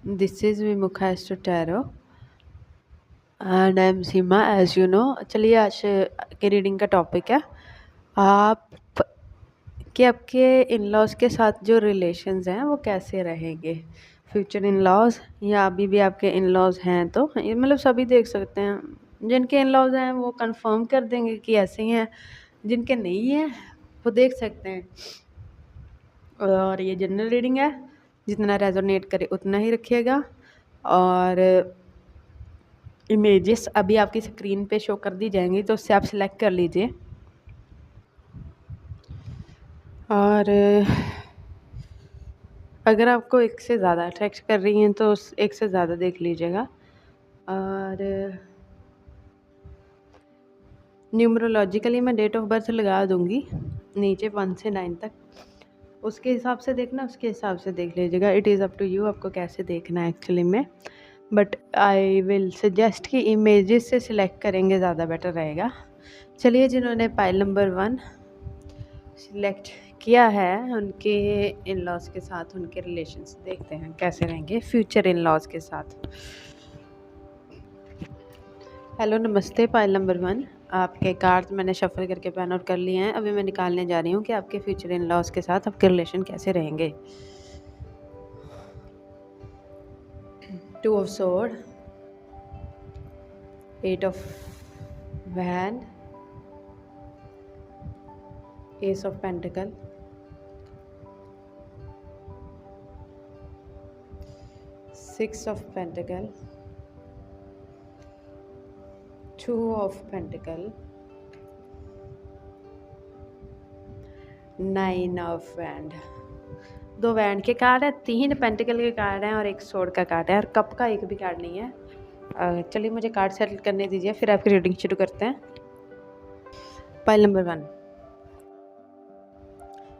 This is Vimukha Astro Tarot and I'm Seema as you know। चलिए आज के reading का टॉपिक है आप कि आपके इन लॉज के साथ जो रिलेशंस हैं वो कैसे रहेंगे। फ्यूचर इन लॉज या अभी भी आपके इन लॉज हैं तो ये मतलब सभी देख सकते हैं। जिनके इन लॉज हैं वो कंफर्म कर देंगे कि ऐसे ही हैं, जिनके नहीं हैं वो देख सकते हैं। और ये जनरल रीडिंग है, जितना रेजोनेट करे उतना ही रखिएगा। और इमेजेस अभी आपकी स्क्रीन पे शो कर दी जाएंगी तो उससे आप सिलेक्ट कर लीजिए। और अगर आपको एक से ज़्यादा अट्रैक्ट कर रही हैं तो उस एक से ज़्यादा देख लीजिएगा। और न्यूमरोलॉजिकली मैं डेट ऑफ बर्थ लगा दूंगी नीचे 1 से 9 तक, उसके हिसाब से देखना, उसके हिसाब से देख लीजिएगा। It is up to you आपको कैसे देखना है एक्चुअली में, बट आई विल सजेस्ट कि इमेजेस से सिलेक्ट करेंगे ज़्यादा बेटर रहेगा। चलिए, जिन्होंने पाइल नंबर 1 सिलेक्ट किया है उनके इन लॉज के साथ उनके रिलेशंस देखते हैं कैसे रहेंगे फ्यूचर इन लॉज के साथ। हेलो, नमस्ते। पाइल नंबर 1 आपके कार्ड्स मैंने शफल करके पैन आउट कर लिए हैं। अभी मैं निकालने जा रही हूँ कि आपके फ्यूचर इन लॉज के साथ आपके रिलेशन कैसे रहेंगे। 2 of sword, 8 of wand, S of pentacle, 6 of pentacle, 2 of pentacle, 9 of wand. 2 wand के कार्ड है, 3 पेंटिकल के कार्ड हैं और 1 सोर्ड का कार्ड है और कप का एक भी कार्ड नहीं है। चलिए, मुझे कार्ड सेटल करने दीजिए, फिर आपकी रीडिंग शुरू करते हैं। पाइल नंबर 1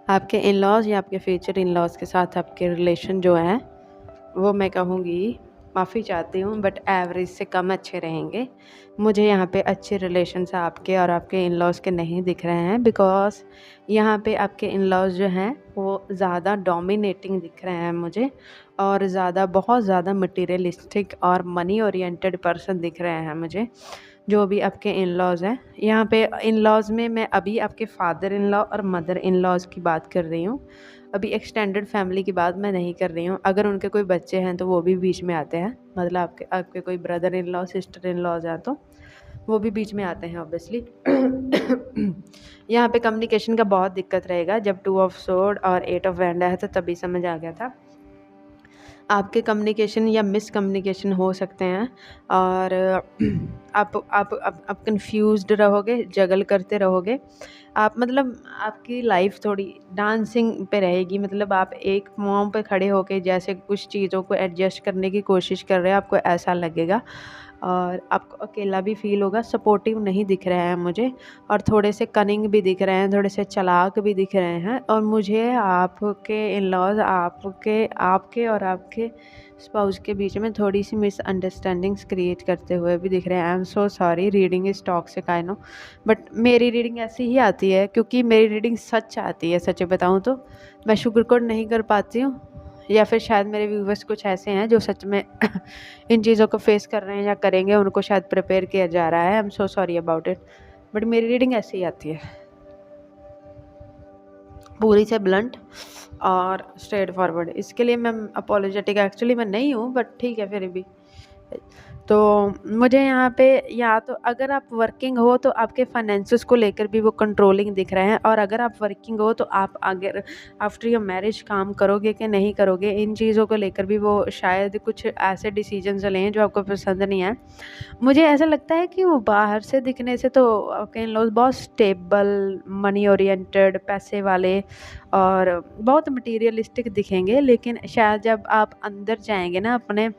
आपके इन लॉज या आपके फ्यूचर इन लॉज के साथ आपके रिलेशन जो हैं वो मैं कहूँगी, माफ़ी चाहती हूँ बट एवरेज से कम अच्छे रहेंगे। मुझे यहाँ पे अच्छे रिलेशंस आपके और आपके इन लॉज के नहीं दिख रहे हैं, बिकॉज यहाँ पे आपके इन लॉज जो हैं वो ज़्यादा डोमिनेटिंग दिख रहे हैं मुझे, और बहुत ज़्यादा मटीरियलिस्टिक और मनी ओरिएंटेड पर्सन दिख रहे हैं मुझे। जो भी आपके इन लॉज हैं, यहाँ पे इन लॉज में मैं अभी आपके फादर इन लॉ और मदर इन लॉज की बात कर रही हूँ। अभी एक्सटेंडेड फैमिली की बात मैं नहीं कर रही हूँ। अगर उनके कोई बच्चे हैं तो वो भी बीच में आते हैं, मतलब आपके कोई brother in law sister in laws हैं तो वो भी बीच में आते हैं ऑब्वियसली। यहाँ पे कम्युनिकेशन का बहुत दिक्कत रहेगा। जब 2 ऑफ सोर्ड और 8 ऑफ वैंड है तो तभी समझ आ गया था। आपके कम्युनिकेशन या मिस कम्युनिकेशन हो सकते हैं और आप कंफ्यूज्ड रहोगे, जगल करते रहोगे आप। मतलब आपकी लाइफ थोड़ी डांसिंग पे रहेगी। मतलब आप एक फॉर्म पे खड़े होके जैसे कुछ चीज़ों को एडजस्ट करने की कोशिश कर रहे हैं, आपको ऐसा लगेगा। और आपको अकेला भी फील होगा। सपोर्टिव नहीं दिख रहे हैं मुझे, और थोड़े से कनिंग भी दिख रहे हैं, थोड़े से चालाक भी दिख रहे हैं। और मुझे आपके इन लॉज आपके और आपके स्पाउस के बीच में थोड़ी सी मिसअंडरस्टैंडिंग्स क्रिएट करते हुए भी दिख रहे हैं। I am so sorry, reading is toxic I know, but मेरी रीडिंग ऐसी ही आती है क्योंकि मेरी रीडिंग सच आती है। सच बताऊँ तो मैं शुगर कोड नहीं कर पाती हूँ, या फिर शायद मेरे व्यूवर्स कुछ ऐसे हैं जो सच में इन चीज़ों को फेस कर रहे हैं या करेंगे, उनको शायद प्रिपेयर किया जा रहा है। I am so sorry about it, but मेरी रीडिंग ऐसे ही आती है, पूरी से ब्लंट और स्ट्रेट फॉरवर्ड। इसके लिए मैं अपोलोजेटिक एक्चुअली मैं नहीं हूँ, बट ठीक है फिर भी। तो मुझे यहाँ पे या तो अगर आप वर्किंग हो तो आपके फाइनेंसेस को लेकर भी वो कंट्रोलिंग दिख रहे हैं, और अगर आप वर्किंग हो तो आप अगर आफ्टर योर मैरिज काम करोगे कि नहीं करोगे, इन चीज़ों को लेकर भी वो शायद कुछ ऐसे डिसीजंस लें जो आपको पसंद नहीं है। मुझे ऐसा लगता है कि वो बाहर से दिखने से तो आपके इन लॉज बहुत स्टेबल, मनी ओरिएंटेड, पैसे वाले और बहुत मटीरियलिस्टिक दिखेंगे, लेकिन शायद जब आप अंदर जाएंगे ना अपने,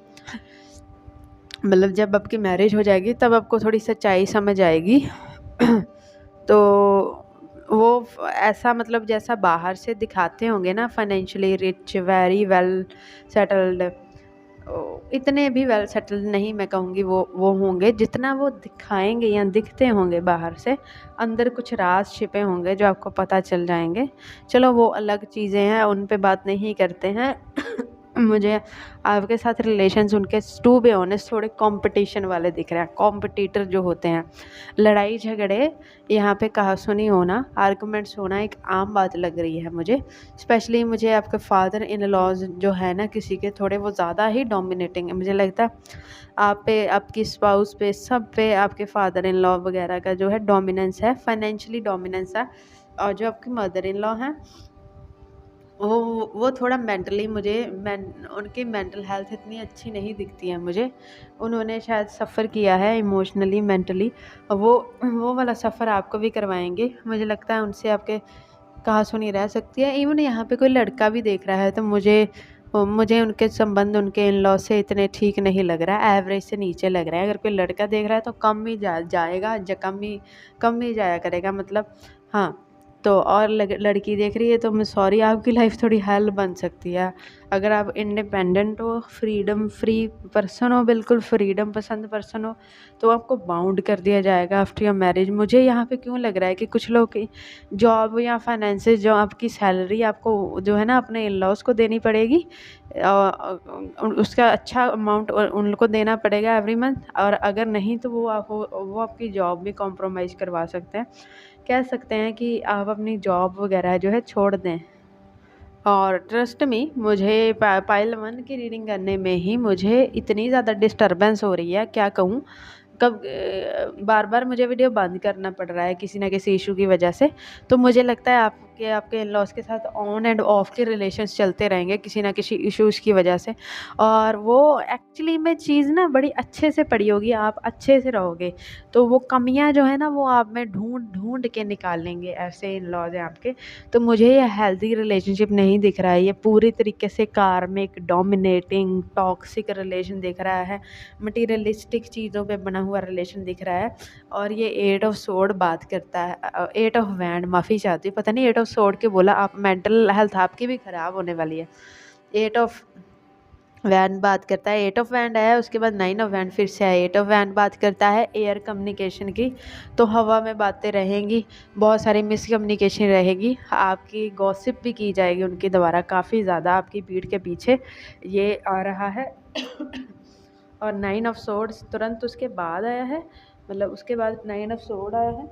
मतलब जब आपकी मैरिज हो जाएगी तब आपको थोड़ी सच्चाई समझ आएगी। तो वो ऐसा, मतलब जैसा बाहर से दिखाते होंगे ना, financially rich, very well settled, इतने भी वेल सेटल्ड नहीं मैं कहूँगी वो होंगे जितना वो दिखाएंगे या दिखते होंगे बाहर से। अंदर कुछ राज छिपे होंगे जो आपको पता चल जाएंगे। चलो वो अलग चीज़ें हैं, उन पे बात नहीं करते हैं। मुझे आपके साथ रिलेशंस उनके टू बी ऑनेस्ट थोड़े कंपटीशन वाले दिख रहे हैं। कॉम्पिटिटर जो होते हैं, लड़ाई झगड़े यहाँ पे कहा सुनी होना, आर्गूमेंट्स होना एक आम बात लग रही है मुझे। स्पेशली मुझे आपके फादर इन लॉज जो है ना किसी के, थोड़े वो ज़्यादा ही डोमिनेटिंग है। मुझे लगता है आप पे, आपकी स्पाउस पे, सब पे आपके फादर इन लॉ वगैरह का जो है डोमिनेंस है, फाइनेंशियली डोमिनेंस है। और जो आपकी मदर इन लॉ हैं वो थोड़ा मेंटली मुझे उनकी मेंटल हेल्थ इतनी अच्छी नहीं दिखती है मुझे। उन्होंने शायद सफ़र किया है इमोशनली, मेंटली। वो वाला सफ़र आपको भी करवाएंगे। मुझे लगता है उनसे आपके कहा सुनी रह सकती है। इवन यहाँ पे कोई लड़का भी देख रहा है तो मुझे उनके संबंध उनके इन लॉ से इतने ठीक नहीं लग रहा है, एवरेज से नीचे लग रहा है। अगर कोई लड़का देख रहा है तो कम ही जाएगा, कम ही जाया करेगा मतलब। हाँ, तो और लड़की देख रही है तो मैं सॉरी, आपकी लाइफ थोड़ी हेल बन सकती है। अगर आप इंडिपेंडेंट हो, फ्रीडम फ्री पर्सन हो, बिल्कुल फ्रीडम पसंद पर्सन हो, तो आपको बाउंड कर दिया जाएगा आफ्टर योर मैरिज। मुझे यहाँ पे क्यों लग रहा है कि कुछ लोग की जॉब या फाइनेंसेस, जो आपकी सैलरी आपको जो है ना अपने इन लॉज को देनी पड़ेगी, उसका अच्छा अमाउंट उनको देना पड़ेगा एवरी मंथ। और अगर नहीं तो वो आपकी जॉब भी कॉम्प्रोमाइज़ करवा सकते हैं। कह सकते हैं कि आप अपनी जॉब वगैरह जो है छोड़ दें। और ट्रस्ट मी, मुझे पाइल 1 की रीडिंग करने में ही मुझे इतनी ज़्यादा डिस्टर्बेंस हो रही है, क्या कहूँ। कब बार बार मुझे वीडियो बंद करना पड़ रहा है किसी ना किसी इशू की वजह से। तो मुझे लगता है आपके इन लॉज के साथ ऑन एंड ऑफ के रिलेशंस चलते रहेंगे किसी ना किसी इश्यूज़ की वजह से। और वो एक्चुअली में चीज़ ना बड़ी अच्छे से पड़ी होगी, आप अच्छे से रहोगे तो वो कमियां जो है ना वो आप में ढूंढ ढूंढ के निकाल लेंगे। ऐसे इन लॉज हैं आपके। तो मुझे ये हेल्दी रिलेशनशिप नहीं दिख रहा है, ये पूरी तरीके से कार्मिक, डोमिनेटिंग, टॉक्सिक रिलेशन दिख रहा है, मटीरियलिस्टिक चीज़ों पे बना हुआ रिलेशन दिख रहा है। और ये 8 ऑफ सोर्ड बात करता है, 8 ऑफ वैंड, माफ़ी चाहती हूँ, पता नहीं 8 ऑफ सोर्ड के बोला। आप मेंटल हेल्थ आपकी भी ख़राब होने वाली है। 8 ऑफ वैंड बात करता है, 8 ऑफ वैंड आया, उसके बाद 9 ऑफ वैंड फिर से आया। 8 ऑफ वैंड बात करता है एयर कम्युनिकेशन की। तो हवा में बातें रहेंगी, बहुत सारी मिसकम्युनिकेशन रहेगी, आपकी गॉसिप भी की जाएगी उनके द्वारा काफ़ी ज़्यादा आपकी पीठ के पीछे। ये आ रहा है। और 9 ऑफ सोर्ड्स तुरंत उसके बाद आया है, मतलब उसके बाद 9 ऑफ सोर्ड आया है।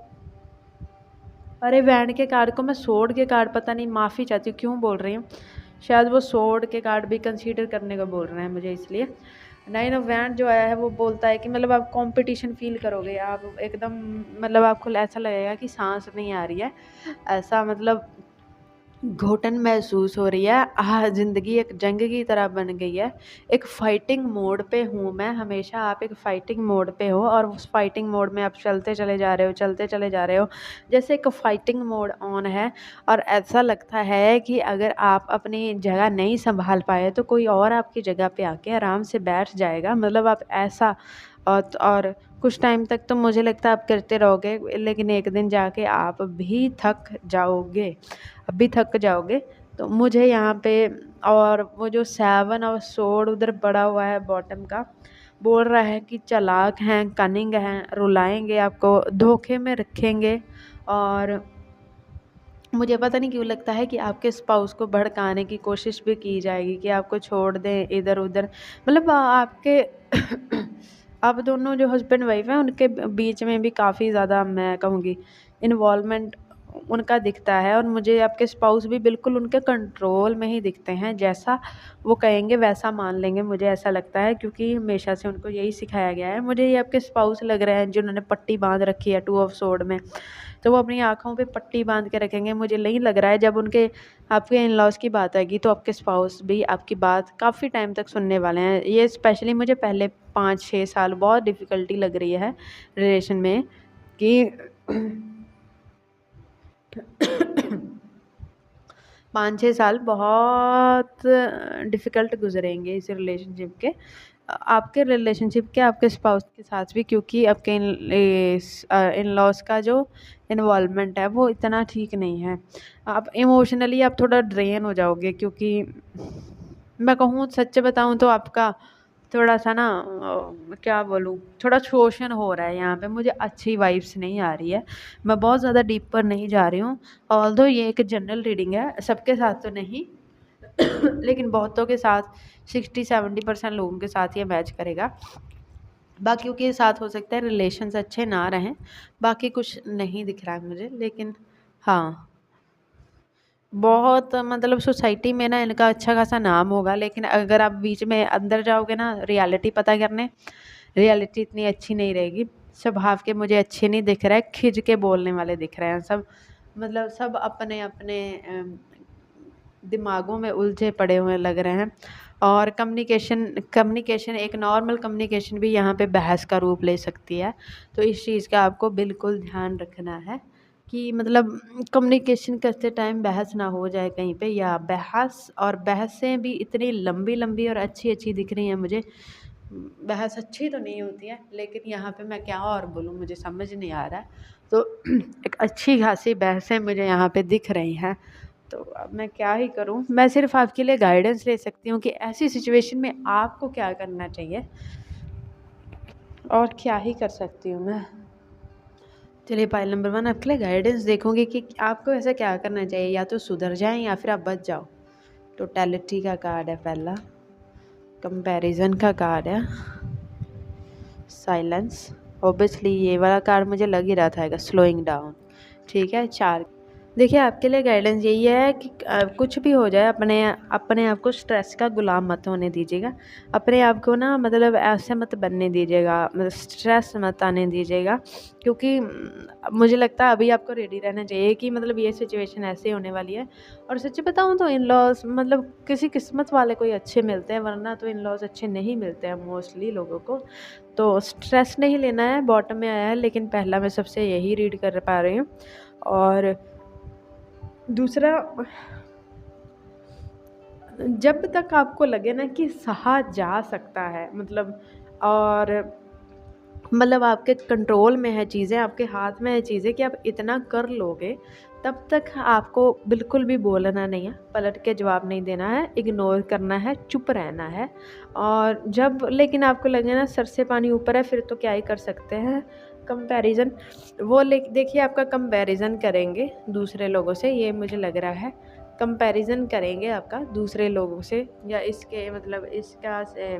अरे वैंड के कार्ड को मैं सोर्ड के कार्ड, पता नहीं, माफ़ी चाहती हूँ क्यों बोल रही हूँ, शायद वो सोर्ड के कार्ड भी कंसीडर करने को बोल रहे हैं मुझे, इसलिए। 9 ऑफ वैंड जो आया है वो बोलता है कि मतलब आप कंपटीशन फील करोगे, आप एकदम मतलब आपको ऐसा लगेगा कि सांस नहीं आ रही है, ऐसा मतलब घुटन महसूस हो रही है। ज़िंदगी एक जंग की तरह बन गई है। एक फ़ाइटिंग मोड पे हूँ मैं हमेशा, आप एक फ़ाइटिंग मोड पे हो और उस फ़ाइटिंग मोड में आप चलते चले जा रहे हो, चलते चले जा रहे हो, जैसे एक फ़ाइटिंग मोड ऑन है। और ऐसा लगता है कि अगर आप अपनी जगह नहीं सँभाल पाए तो कोई और आपकी जगह पे आके आराम से बैठ जाएगा, मतलब आप ऐसा। और कुछ टाइम तक तो मुझे लगता है आप करते रहोगे, लेकिन एक दिन जाके आप भी थक जाओगे, अभी थक जाओगे। तो मुझे यहाँ पे, और वो जो 7 और सोर्ड उधर पड़ा हुआ है बॉटम का, बोल रहा है कि चालाक हैं, कनिंग हैं, रुलाएंगे आपको, धोखे में रखेंगे। और मुझे पता नहीं क्यों लगता है कि आपके स्पाउस को भड़काने की कोशिश भी की जाएगी कि आपको छोड़ दें इधर उधर, मतलब आपके आप दोनों जो हस्बैंड वाइफ हैं उनके बीच में भी काफ़ी ज़्यादा, मैं कहूँगी, इन्वॉल्वमेंट उनका दिखता है। और मुझे आपके स्पाउस भी बिल्कुल उनके कंट्रोल में ही दिखते हैं, जैसा वो कहेंगे वैसा मान लेंगे, मुझे ऐसा लगता है, क्योंकि हमेशा से उनको यही सिखाया गया है। मुझे ये आपके स्पाउस लग रहे हैं जिन्होंने पट्टी बांध रखी है 2 ऑफ सोर्ड में, तो वो अपनी आँखों पे पट्टी बांध के रखेंगे। मुझे नहीं लग रहा है जब उनके आपके इन लॉज की बात आएगी तो आपके स्पाउस भी आपकी बात काफ़ी टाइम तक सुनने वाले हैं। ये स्पेशली मुझे पहले 5-6 साल बहुत डिफ़िकल्टी लग रही है रिलेशन में कि 5-6 साल बहुत डिफ़िकल्ट गुजरेंगे इस रिलेशनशिप के, आपके रिलेशनशिप के, आपके स्पाउस के साथ भी, क्योंकि आपके इन लॉज का जो इन्वॉल्वमेंट है वो इतना ठीक नहीं है। आप इमोशनली आप थोड़ा ड्रेन हो जाओगे, क्योंकि मैं कहूँ सच बताऊँ तो आपका थोड़ा सा ना क्या बोलूँ, थोड़ा शोषण हो रहा है यहाँ पे, मुझे अच्छी वाइब्स नहीं आ रही है। मैं बहुत ज़्यादा डीप पर नहीं जा रही हूँ, ऑल्दो ये एक जनरल रीडिंग है, सबके साथ तो नहीं। लेकिन बहुतों के साथ 60-70% लोगों के साथ ये मैच करेगा। बाकियों के साथ हो सकता है रिलेशंस अच्छे ना रहें, बाकी कुछ नहीं दिख रहा है मुझे। लेकिन हाँ, बहुत मतलब सोसाइटी में ना इनका अच्छा खासा नाम होगा, लेकिन अगर आप बीच में अंदर जाओगे ना रियलिटी पता करने, रियलिटी इतनी अच्छी नहीं रहेगी। स्वभाव के मुझे अच्छे नहीं दिख रहा है, खिज के बोलने वाले दिख रहे हैं सब। मतलब सब अपने अपने दिमागों में उलझे पड़े हुए लग रहे हैं। और कम्युनिकेशन कम्युनिकेशन एक नॉर्मल कम्युनिकेशन भी यहाँ पे बहस का रूप ले सकती है। तो इस चीज़ का आपको बिल्कुल ध्यान रखना है कि मतलब कम्युनिकेशन करते टाइम बहस ना हो जाए कहीं पे, या बहसें भी इतनी लंबी लंबी और अच्छी अच्छी दिख रही हैं मुझे। बहस अच्छी तो नहीं होती है, लेकिन यहाँ पे मैं क्या और बोलूँ, मुझे समझ नहीं आ रहा है। तो एक अच्छी खासी बहसें मुझे यहाँ पे दिख रही हैं। तो अब मैं क्या ही करूँ, मैं सिर्फ आपके लिए गाइडेंस ले सकती हूँ कि ऐसी सिचुएशन में आपको क्या करना चाहिए, और क्या ही कर सकती हूँ मैं। चलिए पाइल नंबर 1 आपके लिए गाइडेंस देखूंगी कि आपको ऐसा क्या करना चाहिए, या तो सुधर जाएं या फिर आप बच जाओ। टोटलिटी का कार्ड है पहला, कंपैरिजन का कार्ड है, साइलेंस, ऑब्वियसली ये वाला कार्ड मुझे लग ही रहा था, स्लोइंग डाउन। ठीक है, 4। देखिए आपके लिए गाइडेंस यही है कि कुछ भी हो जाए अपने आप को स्ट्रेस का गुलाम मत होने दीजिएगा। अपने आप को ना मतलब ऐसे मत बनने दीजिएगा, मतलब स्ट्रेस मत आने दीजिएगा। क्योंकि मुझे लगता है अभी आपको रेडी रहना चाहिए कि मतलब ये सिचुएशन ऐसे होने वाली है। और सच्ची बताऊँ तो इन लॉज मतलब किसी किस्मत वाले कोई अच्छे मिलते हैं, वरना तो इन लॉज अच्छे नहीं मिलते हैं मोस्टली लोगों को। तो स्ट्रेस नहीं लेना है, बॉटम में आया है, लेकिन पहला मैं सबसे यही रीड कर पा रही हूँ। और दूसरा, जब तक आपको लगे ना कि सहा जा सकता है, मतलब और मतलब आपके कंट्रोल में है चीज़ें, आपके हाथ में है चीज़ें कि आप इतना कर लोगे, तब तक आपको बिल्कुल भी बोलना नहीं है, पलट के जवाब नहीं देना है, इग्नोर करना है, चुप रहना है। और जब लेकिन आपको लगे ना सर से पानी ऊपर है, फिर तो क्या ही कर सकते हैं। कंपैरिजन वो देखिए आपका कंपैरिजन करेंगे दूसरे लोगों से, ये मुझे लग रहा है। कंपैरिजन करेंगे आपका दूसरे लोगों से, या इसके मतलब इसका से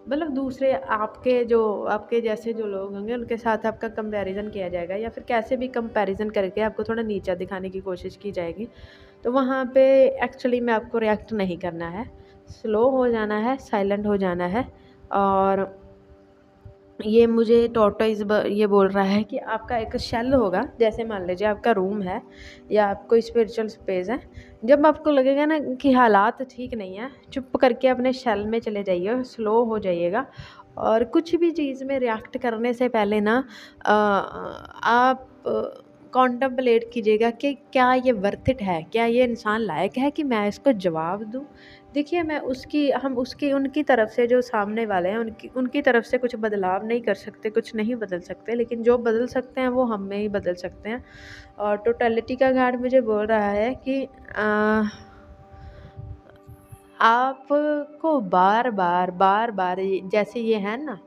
मतलब दूसरे आपके जैसे जो लोग होंगे उनके साथ आपका कंपैरिजन किया जाएगा, या फिर कैसे भी कंपैरिजन करके आपको थोड़ा नीचा दिखाने की कोशिश की जाएगी। तो वहाँ पे एक्चुअली में आपको रिएक्ट नहीं करना है, स्लो हो जाना है, साइलेंट हो जाना है। और ये मुझे टॉर्टोइज ये बोल रहा है कि आपका एक शेल होगा, जैसे मान लीजिए आपका रूम है या कोई स्पिरिचुअल स्पेस है। जब आपको लगेगा ना कि हालात ठीक नहीं है, चुप करके अपने शेल में चले जाइए, स्लो हो जाइएगा। और कुछ भी चीज़ में रिएक्ट करने से पहले ना आप कॉन्टम्पलेट कीजिएगा कि क्या ये वर्थ इट है, क्या ये इंसान लायक है कि मैं इसको जवाब दूँ। देखिए मैं उसकी उनकी तरफ से, जो सामने वाले हैं उनकी उनकी तरफ से कुछ बदलाव नहीं कर सकते, कुछ नहीं बदल सकते, लेकिन जो बदल सकते हैं वो हम में ही बदल सकते हैं। और टोटलिटी का कार्ड मुझे बोल रहा है कि आपको बार बार जैसे ये है ना,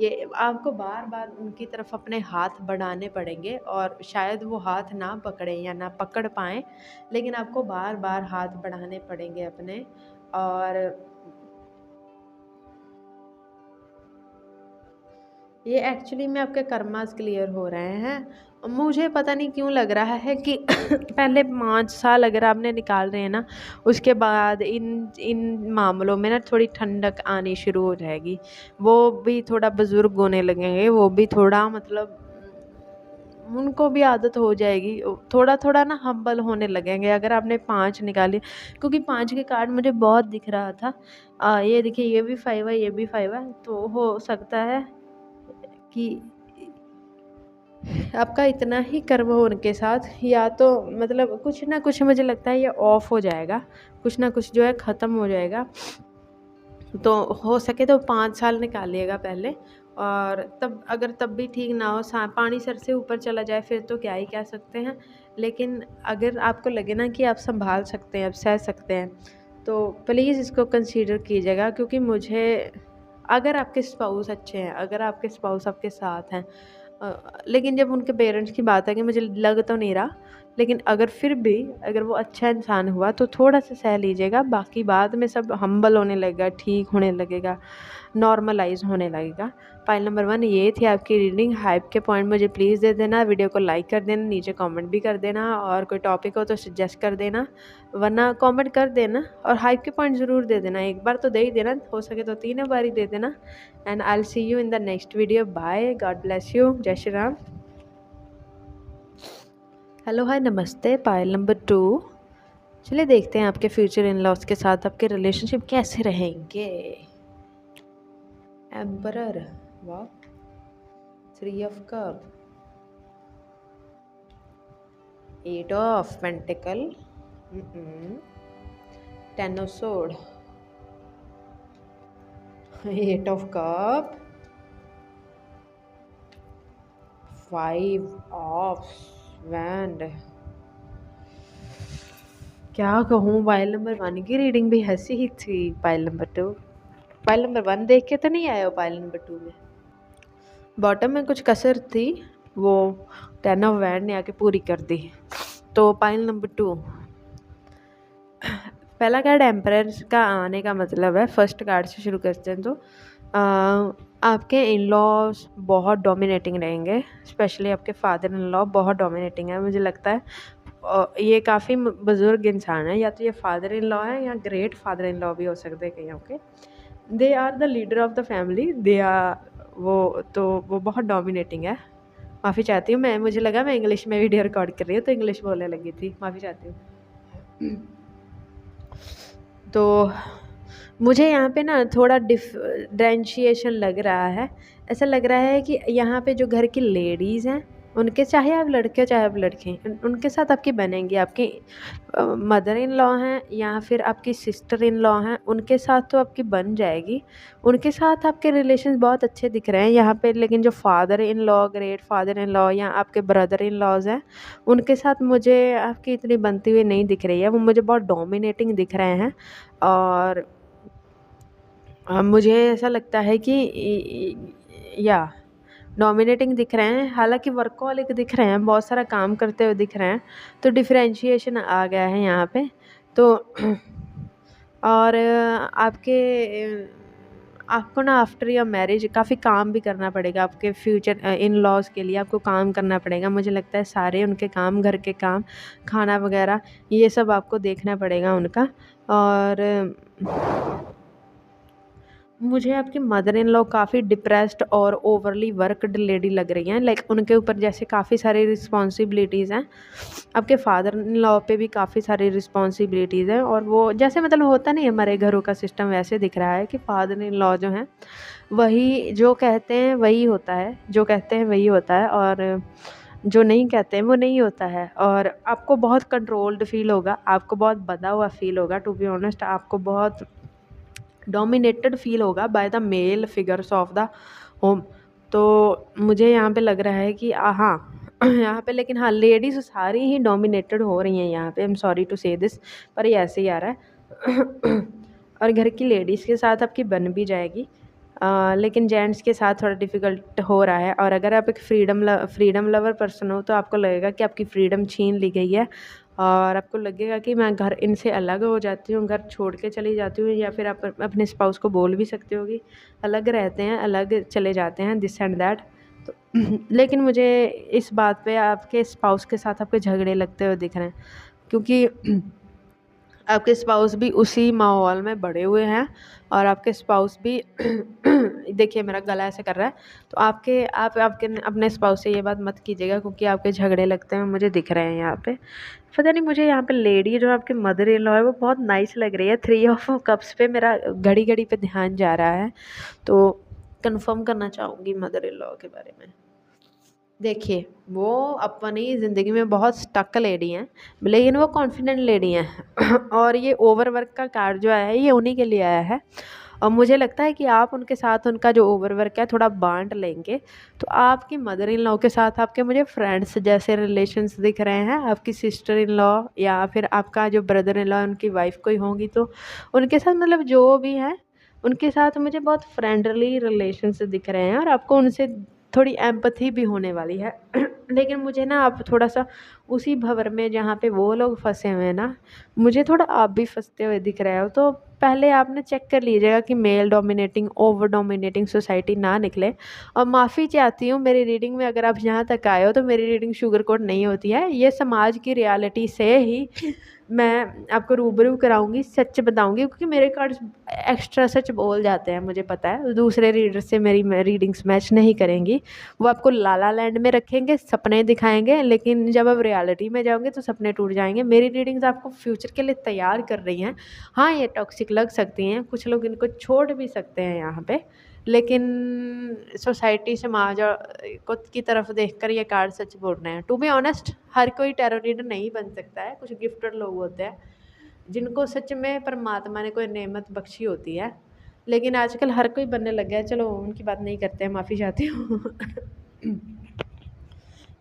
ये आपको बार बार उनकी तरफ अपने हाथ बढ़ाने पड़ेंगे, और शायद वो हाथ ना पकड़े या ना पकड़ पाएँ, लेकिन आपको बार बार हाथ बढ़ाने पड़ेंगे अपने। और ये एक्चुअली में आपके कर्मास क्लियर हो रहे हैं। मुझे पता नहीं क्यों लग रहा है कि पहले 5 साल अगर आपने निकाल रहे हैं ना, उसके बाद इन इन मामलों में ना थोड़ी ठंडक आनी शुरू हो जाएगी। वो भी थोड़ा बुज़ुर्ग होने लगेंगे, वो भी थोड़ा मतलब उनको भी आदत हो जाएगी, थोड़ा थोड़ा ना हम्बल होने लगेंगे अगर आपने 5 निकाली। क्योंकि 5 के कार्ड मुझे बहुत दिख रहा था। ये देखिए, ये भी 5 है, ये भी 5 है, तो हो सकता है कि आपका इतना ही कर्म हो उनके साथ, या तो मतलब कुछ ना कुछ मुझे लगता है ये ऑफ हो जाएगा, कुछ ना कुछ जो है ख़त्म हो जाएगा। तो हो सके तो 5 साल निकालिएगा पहले। और तब अगर तब भी ठीक ना हो, पानी सर से ऊपर चला जाए, फिर तो क्या ही कह सकते हैं। लेकिन अगर आपको लगे ना कि आप संभाल सकते हैं, आप सह सकते हैं, तो प्लीज़ इसको कंसीडर कीजिएगा। क्योंकि मुझे, अगर आपके स्पाउस अच्छे हैं, अगर आपके स्पाउस आपके साथ हैं, लेकिन जब उनके पेरेंट्स की बात है कि मुझे लग तो नहीं रहा, लेकिन अगर फिर भी अगर वो अच्छा इंसान हुआ तो थोड़ा सा सह लीजिएगा, बाकी बाद में सब हम्बल होने लगेगा, ठीक होने लगेगा, नॉर्मलाइज होने लगेगा। फाइल नंबर 1 ये थी आपकी रीडिंग। हाइप के पॉइंट मुझे प्लीज़ दे देना, वीडियो को लाइक कर देना, नीचे कमेंट भी कर देना, और कोई टॉपिक हो तो सजेस्ट कर देना, वरना कमेंट कर देना, और हाइप के पॉइंट ज़रूर दे देना। एक बार तो दे ही देना, हो सके तो 3 बार ही दे देना। And I will see you in the next video. Bye, God bless you, जय श्री राम। हेलो, हाय, नमस्ते। पायल नंबर 2, चलिए देखते हैं आपके फ्यूचर इन लॉज के साथ आपके रिलेशनशिप कैसे रहेंगे। एम्परर, वाह, 3 of cup, 8 of pentacle, 10 of sword, 8 of cup, 5 of wand. क्या कहूँ, पाइल नंबर 1 की रीडिंग भी ऐसी ही थी। पाइल नंबर 2, पाइल नंबर 1 देख के तो नहीं आए हो पाइल नंबर 2 में। बॉटम में कुछ कसर थी, वो 10 ऑफ वैंड ने आके पूरी कर दी। तो पाइल नंबर 2, पहला कार्ड एम्परर का आने का मतलब है, फर्स्ट कार्ड से शुरू करते हैं तो आपके इन लॉज बहुत डोमिनेटिंग रहेंगे, स्पेशली आपके फादर इन लॉ बहुत डोमिनेटिंग है। मुझे लगता है ये काफ़ी बुज़ुर्ग इंसान है, या तो ये फादर इन लॉ है या ग्रेट फादर इन लॉ भी हो सकते हैं कहीं के। They are the leader of the family, they are वो बहुत डोमिनेटिंग है। माफ़ी चाहती हूँ, मैं मुझे लगा मैं इंग्लिश में वीडियो रिकॉर्ड कर रही हूँ तो इंग्लिश बोलने लगी थी, माफ़ी चाहती हूँ। तो मुझे यहाँ पे ना थोड़ा डिफ्रेंशिएशन लग रहा है। ऐसा लग रहा है कि यहाँ पे जो घर की लेडीज़ हैं उनके, चाहे आप लड़के हो चाहे आप लड़के, उनके साथ आपकी बनेंगी। आपकी मदर इन लॉ हैं या फिर आपकी सिस्टर इन लॉ हैं, उनके साथ तो आपकी बन जाएगी। उनके साथ आपके रिलेशन बहुत अच्छे दिख रहे हैं यहाँ पे। लेकिन जो father in law, great father in law या आपके ब्रदर इन लॉज हैं, उनके साथ मुझे आपकी इतनी बनती हुई नहीं दिख रही है। वो मुझे बहुत डोमिनेटिंग दिख रहे हैं, और मुझे ऐसा लगता है कि या डोमिनेटिंग दिख रहे हैं, हालांकि वर्कहॉलिक दिख रहे हैं, बहुत सारा काम करते हुए दिख रहे हैं। तो डिफरेंशिएशन आ गया है यहाँ पे। तो और आपको ना आफ्टर योर मैरिज काफ़ी काम भी करना पड़ेगा। आपके फ्यूचर इन लॉज के लिए आपको काम करना पड़ेगा। मुझे लगता है सारे उनके काम, घर के काम, खाना वगैरह, ये सब आपको देखना पड़ेगा उनका। और मुझे आपकी मदर इन लॉ काफ़ी डिप्रेस्ड और ओवरली वर्कड लेडी लग रही हैं। लाइक उनके ऊपर जैसे काफ़ी सारी रिस्पॉन्सिबिलिटीज़ हैं। आपके फादर इन लॉ पे भी काफ़ी सारी रिस्पॉन्सिबिलिटीज़ हैं, और वो जैसे मतलब होता नहीं है हमारे घरों का सिस्टम, वैसे दिख रहा है कि फादर इन लॉ जो हैं वही जो कहते हैं वही होता है, जो कहते हैं वही होता है, और जो नहीं कहते हैं वो नहीं होता है। और आपको बहुत कंट्रोल्ड फील होगा, आपको बहुत बंधा हुआ फील होगा। टू बी ऑनेस्ट, आपको बहुत डोमिनेटेड फील होगा by the male figures of the home. तो मुझे यहाँ पे लग रहा है कि हाँ यहाँ पे, लेकिन हाँ, लेडीज़ सारी ही डोमिनेटेड हो रही हैं यहाँ पे। आई एम सॉरी टू से दिस, पर ये ऐसे ही आ रहा है। और घर की लेडीज़ के साथ आपकी बन भी जाएगी, लेकिन जेंट्स के साथ थोड़ा डिफ़िकल्ट हो रहा है। और अगर आप एक फ्रीडम लवर पर्सन हो तो आपको लगेगा कि आपकी फ्रीडम छीन ली गई है, और आपको लगेगा कि मैं घर इनसे अलग हो जाती हूँ, घर छोड़ के चली जाती हूँ। या फिर आप अपने स्पाउस को बोल भी सकते हो कि अलग रहते हैं, अलग चले जाते हैं, दिस एंड दैट। तो लेकिन मुझे इस बात पे आपके स्पाउस के साथ आपके झगड़े लगते हुए दिख रहे हैं, क्योंकि आपके स्पाउस भी उसी माहौल में बड़े हुए हैं, और आपके स्पाउस भी देखिए मेरा गला ऐसे कर रहा है, तो आपके अपने स्पाउस से ये बात मत कीजिएगा, क्योंकि आपके झगड़े लगते हैं मुझे दिख रहे हैं यहाँ पे। पता नहीं, मुझे यहाँ पे लेडी जो आपकी मदर इन लॉ है वो बहुत नाइस लग रही है। 3 ऑफ कप्स पे मेरा घड़ी घड़ी पे ध्यान जा रहा है, तो कंफर्म करना चाहूँगी मदर इन लॉ के बारे में। देखिए, वो अपनी ज़िंदगी में बहुत स्टक लेडी हैं, लेकिन वो कॉन्फिडेंट लेडी हैं। और ये ओवरवर्क का कार्ड जो आया है ये उन्हीं के लिए आया है, और मुझे लगता है कि आप उनके साथ उनका जो ओवरवर्क है थोड़ा बांट लेंगे। तो आपकी मदर इन लॉ के साथ आपके मुझे फ्रेंड्स जैसे रिलेशंस दिख रहे हैं। आपकी सिस्टर इन लॉ या फिर आपका जो ब्रदर इन लॉ, उनकी वाइफ कोई होंगी, तो उनके साथ मतलब जो भी है उनके साथ मुझे बहुत फ्रेंडली रिलेशंस दिख रहे हैं, और आपको उनसे थोड़ी एम्पैथी भी होने वाली है। लेकिन मुझे ना अब थोड़ा-सा उसी भंवर में जहाँ पे वो लोग फँसे हुए हैं ना, मुझे थोड़ा आप भी फँसते हुए दिख रहे हो। तो पहले आप ना चेक कर लीजिएगा कि male dominating, over dominating society ना निकले। और माफ़ी चाहती हूँ, मेरी रीडिंग में अगर आप यहाँ तक आए हो तो मेरी रीडिंग शुगर कोट नहीं होती है। ये समाज की रियलिटी से ही मैं आपको रूबरू कराऊँगी, सच बताऊँगी, क्योंकि मेरे कार्ड्स एक्स्ट्रा सच बोल जाते हैं, मुझे पता है। दूसरे रीडर से मेरी रीडिंग्स मैच नहीं करेंगी। वो आपको ला ला लैंड में रखेंगे, सपने दिखाएँगे, लेकिन जब आप रियलिटी में जाओगे तो सपने टूट जाएँगे। मेरी रीडिंग्स आपको फ्यूचर के लिए तैयार कर रही हैं। हाँ, ये टॉक्सिक लग सकती हैं, कुछ लोग इनको छोड़ भी सकते हैं यहाँ पे, लेकिन सोसाइटी, समाज को की तरफ देखकर ये कार्ड सच बोल रहे हैं। टू बी ऑनेस्ट, हर कोई टैरो रीडर नहीं बन सकता है। कुछ गिफ्टेड लोग होते हैं जिनको सच में परमात्मा ने कोई नेमत बख्शी होती है, लेकिन आजकल हर कोई बनने लग गया है। चलो उनकी बात नहीं करते हैं, माफ़ी चाहती हूँ।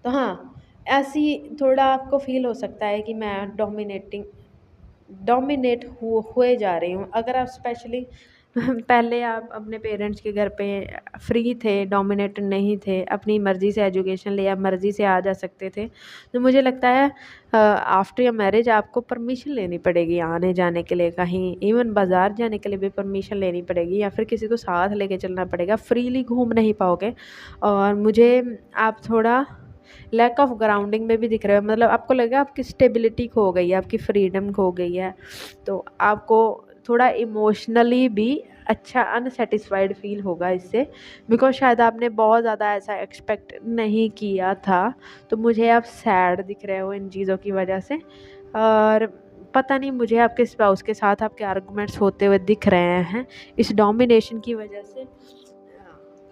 तो हाँ, ऐसी थोड़ा आपको फ़ील हो सकता है कि मैं डोमिनेट हुए जा रही हूँ। अगर आप स्पेशली पहले आप अपने पेरेंट्स के घर पे फ्री थे, डोमिनेट नहीं थे, अपनी मर्ज़ी से एजुकेशन ले, आप मर्ज़ी से आ जा सकते थे, तो मुझे लगता है आफ्टर योर मैरिज आपको परमिशन लेनी पड़ेगी आने जाने के लिए, कहीं इवन बाज़ार जाने के लिए भी परमिशन लेनी पड़ेगी, या फिर किसी को साथ लेके चलना पड़ेगा। फ्रीली घूम नहीं पाओगे। और मुझे आप थोड़ा लैक ऑफ ग्राउंडिंग में भी दिख रहे हो, मतलब आपको लगेगा आपकी स्टेबिलिटी खो गई है, आपकी फ्रीडम खो गई है। तो आपको थोड़ा इमोशनली भी अच्छा अनसेटिस्फाइड फील होगा इससे, बिकॉज शायद आपने बहुत ज़्यादा ऐसा एक्सपेक्ट नहीं किया था। तो मुझे आप सैड दिख रहे हो इन चीज़ों की वजह से। और पता नहीं, मुझे आपके स्पाउस के साथ आपके आर्गूमेंट्स होते हुए दिख रहे हैं इस डोमिनेशन की वजह से।